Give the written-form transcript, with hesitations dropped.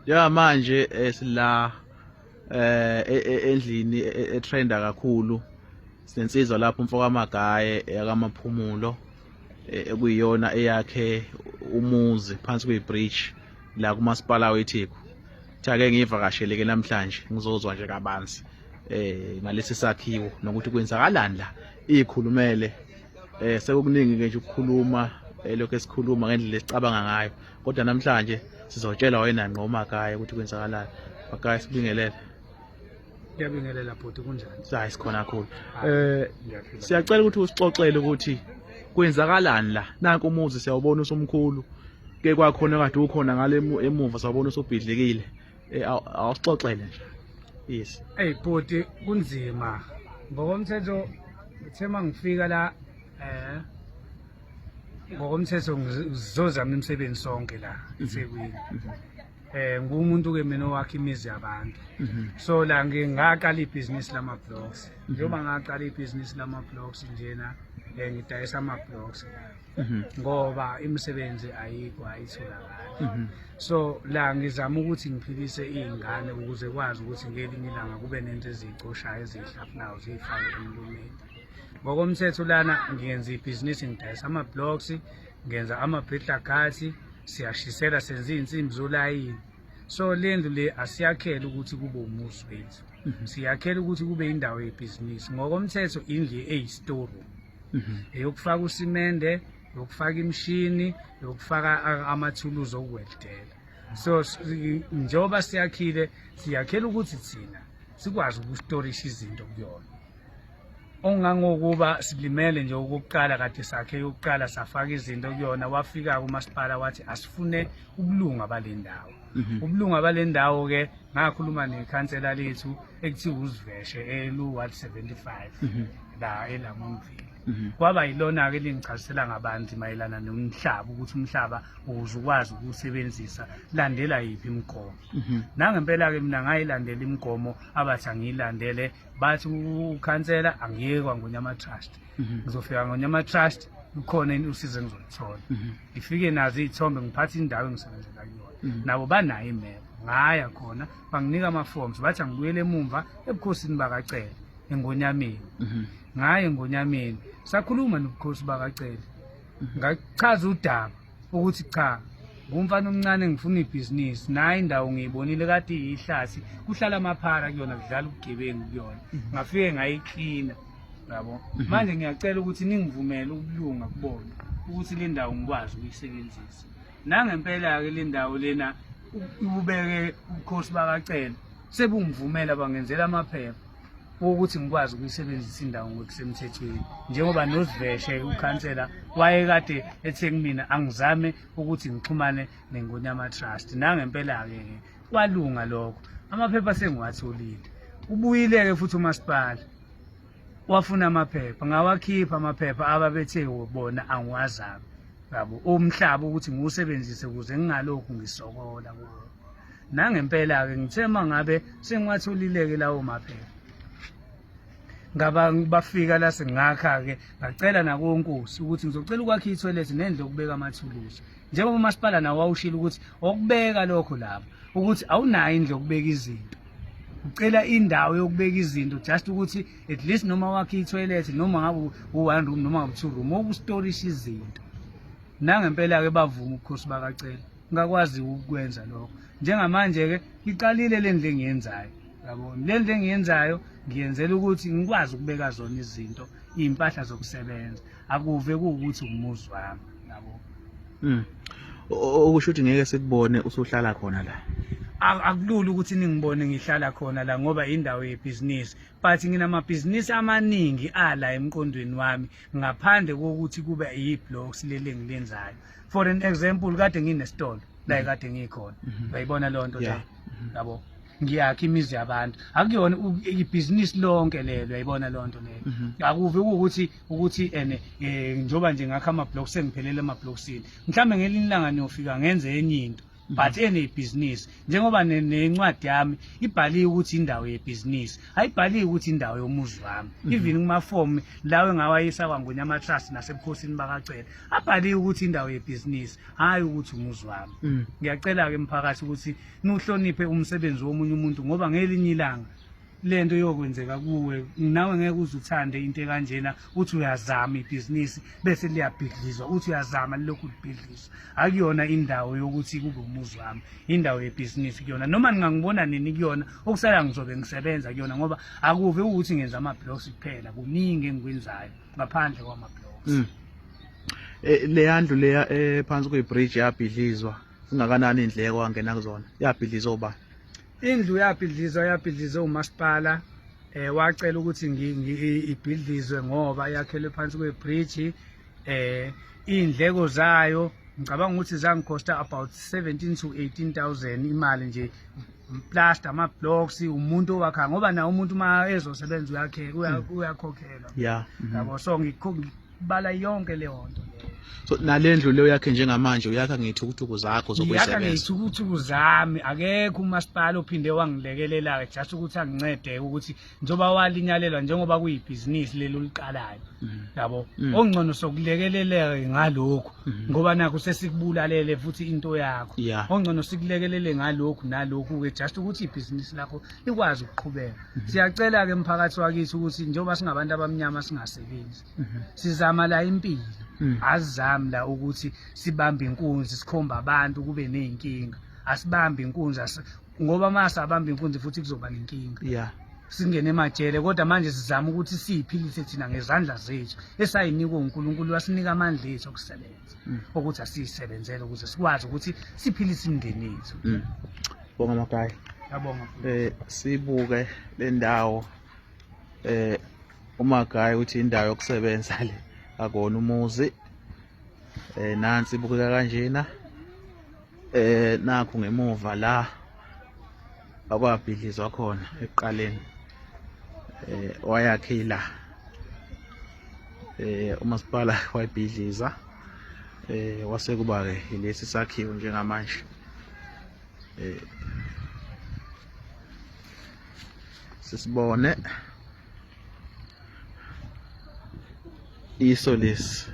Ya manje sila endlini etrenda kakhulu sinensizwa lapho umfoka amagaye yakamaphumulo ekuyiyona eyakhe umuzi phansi kwebridge la kumasipala weTheku. Thake ngivakashele ke namhlanje ngizozwa nje kabanzi ngalesi sakhiwo nokuthi kwenzakalani la ikhulumele sekukuningi ke nje ukukhuluma lokho esikhuluma ngendlela esicabanga ngayo kodwa namhlanje sizotshela wena ngqomagaye ukuthi kwenzakalani. Magaye sibingelele. Ngiyabingelela bhuti kunjani? Hayi sikhona kakhulu. Siyacela ukuthi usixoxele ukuthi kwenzakalani la. Nanku umuzi siyawubona usumkhulu. Ke kwakhona kade ukhona ngale emuva sawubona usubhidlikile. Awusixoxele nje. Yes. Hey bhuti kunzima. Ngokomthetho ngithema ngifika la ngokomthetho ngizozama imisebenzi sonke la eThekwini. Ngumuntu ke mina owakhe imizi yabantu. So la ngingaqala ibhizinisi lama blocks. Njengoba ngaqala ibhizinisi lama blocks njena ngidayisa ama blocks. Ngoba imisebenzi ayikho ayitholakala. So la ngizama ukuthi ngiphilise izingane ukuze kwazi ukuthi ngelinye ilanga kube nento ezicoshayo ezihlafunayo zifake emlomeni. Ngokomthetho lana ngiyenza ibhizinisi ngidayisa ama blocks, ngenza ama bridge guards, siyashisela senza izinsimbi zolayini. So lendlu le asiyakhela ukuthi kube umuzi wethu. Siyakhela ukuthi kube indawo yebhizinisi. Ngokomthetho indlu eyistore. Eyokufaka usimende, yokufaka imishini, yokufaka amathuluzi okweldela. So njengoba siyakhile siyakhela ukuthi thina sikwazi ukustorisha izinto kuyona. Ongangokuba silimele nje ukuqala kade sakhe yokuqala safaka izinto kuyona wafika kumasipala wathi asifune ubulunga balendawo. Ubulunga balendawo ke ngakhuluma nekhansela lethu ekuthiwa uziveshe elu-Ward 75 la eLamontville. Kwaba yilona ke lingichazisela ngabanzi mayelana nomhlaba ukuthi umhlaba ukuze ukwazi ukusebenzisa landela yipi imigomo. Nangempela ke mina ngayilandela imigomo abathi angiyilandele bathi ukhansela angiyekwa ngoNyama Trust. Ngizofika ngoNyama Trust ukhona usizo engizolithola. Ngifike nazo izithombe ngiphatha indawo engisebenzela kuyona. Nabo banayo imemo. Ngaya khona banginika ama forms bathi angibuyele emumva ebukhosini bakacela eNgonyameni. Ngaye eNgonyameni sakhuluma nobukhosi bakacela. Ngachaza udaba ukuthi cha ngumfana omncane ngifuna ibhizinisi nayi indawo ngiyibonile kade iyihlathi kuhlala amaphara kuyona kudlala ubugebengu kuyona. Ngafike ngayiklina yabo. Manje ngiyacela ukuthi ningivumele ubulunga kubona ukuthi le ndawo ngikwazi ukuyisebenzisa. Nangempela ke le ndawo lena ubeke ubukhosi bakacela sebungivumela bangenzela amaphepha ukuthi ngikwazi ukuyisebenzisa indawo ngokusemthethweni njengoba noziveshe ukhansela wayekade ethe kumina angizame ukuthi ngixhumane neNgonyama Trust. Nangempela ke kwalunga lokho amaphepha sengiwatholile. Ubuyile ke futhi umasipala wafuna amaphepha ngawakhipha amaphepha ababethe bona angiwazami yabo umhlaba ukuthi ngiwusebenzise ukuze ngingalokhu ngisokola kuwo. Nangempela ke ngithe mangabe sengiwatholile ke lawo maphepha ngaba bafika la sengakha ke ngacela nakonkosi ukuthi ngizocela ukwakha ithoilet nendlu yokubeka amathuluzi njengoba umasipala nawo wawushila ukuthi okubeka lokho lapha ukuthi awunayo indlu yokubeka izinto ucela indawo yokubeka izinto just ukuthi at least noma wakha ithoilet noma ngabe u1 room noma u2 room okustorisha izinto. Nangempela ke bavuma ubukhosi bakacela ngakwazi ukwenza lokho njengamanje ke iqalile lendle engiyenzayo yabo lendle engiyenzayo ngiyenzela ukuthi ngikwazi ukubeka zona izinto impahla zokusebenza akuve ukuthi umuzi wami yabo. Okusho ukuthi ngeke sikubone usuhlala khona la. Akulula ukuthi ningibone ngihlala khona la ngoba indawo yebhizinisi but nginamabhizinisi amaningi ala emqondweni wami ngaphandle kokuthi kube yiblocks leli ngilenzayo. For an example kade nginestore la kade ngikhona bayibona lonto nje yabo ngiyakha imizi yabantu akuyona ibhizinisi lonke lelo uyayibona lonto leyo. Akuve ukuthi njoba nje ngakha ama blocks sengiphelele ama blocksini mhlambe ngelinye ilanga niyofika ngenze enye into but enebhizinisi njengoba nencwadi yami ibhaliwe ukuthi indawo yebhizinisi ayibhaliwe ukuthi indawo yomuzi wami even kumafomu lawo engawayisa kwaNgonyama Trust nasebukhosini bakacela abhaliwe ukuthi indawo yebhizinisi hayi ukuthi umuzi wami. Ngiyacela ke emphakathi ukuthi nuhloniphe umsebenzi womunye umuntu ngoba ngelinye ilanga lento yokwenzeka kuwe nawe ngeke uzuthande into ekanjena uthi uyazama ibhizinisi bese liyabhidlizwa uthi uyazama lokhu libhidlizwa akuyona indawo yokuthi kube umuzi wami indawo yebhizinisi kuyona noma ngingangibona nini kuyona okusala ngizobe ngisebenza kuyona ngoba akuve ukuthi ngenza ama-blocks kuphela kuningi engikwenzayo ngaphandle kwama-blocks. Le yandlu leya phansi kwebridge yabhidlizwa singakanani indleko wangena kuzona yabhidlizwa ubani? Indlu yabhidlizwa umasipala wacela ukuthi ibhidlizwe ngoba yakhelwe phansi kwebridge indleko zayo ngicabanga ukuthi zangikhosta about 17 to 18,000 imali nje plaster ama-blocks umuntu owakha ngoba nawo umuntu uma ezosebenza uyakhokhelwa yabo so ngibala yonke leyo nto. So nalendlu leyo yakhe njengamanje uyakha ngey'thukuthukhu zakho zokuyisebenza? Yakha ngey'thukuthukhu zami akekho umasipala ophinde wangilekelela just ukuthi angincede ukuthi njengoba walinyalelwa njengoba kuyibhizinisi lelo liqalayo yabo ongcono sokulekeleleke ngalokhu ngoba nakho sesikubulalele futhi into yakho ongcono sikulekelele ngalokhu nalokhu-ke just ukuthi ibhizinisi lakho likwazi ukuqhubeka. Siyacela-ke emphakathi wakithi ukuthi njengoba singabantu abamnyama singasebenzi sizama la impilo azizami la ukuthi sibambe inkunzi sikhomba abantu kube ney'nkinga asibambe inkunzi ngoba mase abambe inkunzi futhi kuzoba nenkinga singene emajele kodwa manje sizama ukuthi siyiphilise thina ngezandla zethu esayinikwe uNkulunkulu wasinika amandla ethu okusebenza ukuthi asiyisebenzele ukuze sikwazi ukuthi siphilise imindeni yethu. Bonga Magayi. Yabonga. Sibuke le ndawo uMagayi uthi indawo yokusebenza le akona umuzi nansi ibukeka kanjena nakho ngemuva la akwabhidlizwa khona ekuqaleni wayakhe la umasipala wayibhidliza wasekuba ke ilesi sakhiwo njengamanje sisibone iso lesi